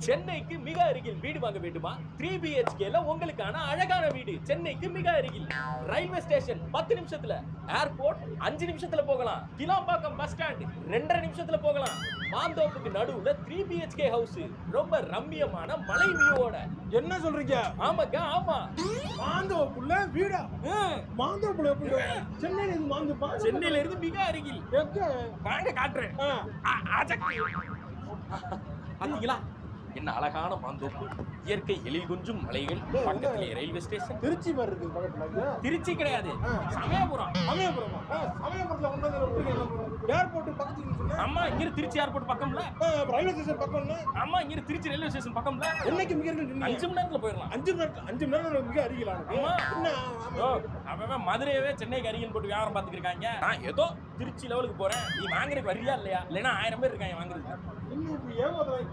சென்னைக்கு மிக அருகில் வீடு வாங்க வேண்டுமா? 3BHKல உங்களுக்கான அழகான வீடு சென்னைக்கு மிக அருகில். ரயில்வே ஸ்டேஷன் 10 நிமிஷத்துல, ஏர்போர்ட் 5 நிமிஷத்துல போகலாம். கிளாம்பாக்கம் பஸ் ஸ்டாண்ட் 2.5 நிமிஷத்துல போகலாம். மாந்தோப்புக்கு நடுவுல 3BHK ஹவுஸ், ரொம்ப ரம்மியமான மலை வியூவோட. என்ன சொல்றீங்க? ஆமாங்க, ஆமா. மாந்தோப்புல வீடா? மாந்தோப்புல எப்படி? சென்னையில இருந்து மாந்தோப்பா? சென்னையில இருந்து மிக அருகில். எங்க? வாங்க காட்டுறேன். பாத்தீங்களா என்ன அழகான மாந்தோப்பு, இயற்கை எழில் கொஞ்சும் மலைகள், பக்கத்திலே ரயில்வே ஸ்டேஷன். திருச்சி மாதிரி இருக்கு பக்கத்துல. திருச்சி கிடையாது, சமயபுரம். சமயபுரமா? சமயபுரத்துல ஏர்போர்ட் பக்கத்துல சொன்னா? ஆமா, இங்க திருச்சி ஏர்போர்ட் பக்கம்ல. ரயில்வே ஸ்டேஷன் பக்கம்ல. ஆமா, இங்க திருச்சி ரயில்வே ஸ்டேஷன் பக்கம்ல. என்னைக்கு மிக அருகில்? 5 மணி நேரத்துல போயிடலாம். 5 மணி நேரம் மிக அருகில். ஆமா. அவன் மதுரையவே சென்னைக்கு அருகில் போட்டு வியாபாரம் பார்த்துட்டு இருக்காங்க. நான் ஏதோ திருச்சி லெவலுக்கு போறேன், நீ வாங்குறதுக்கு வரியா இல்லையா? இல்லைன்னா 1000 பேர் இருக்காங்க வாங்குறதுக்கு. இன்னும் ஏமாத்துறாங்க.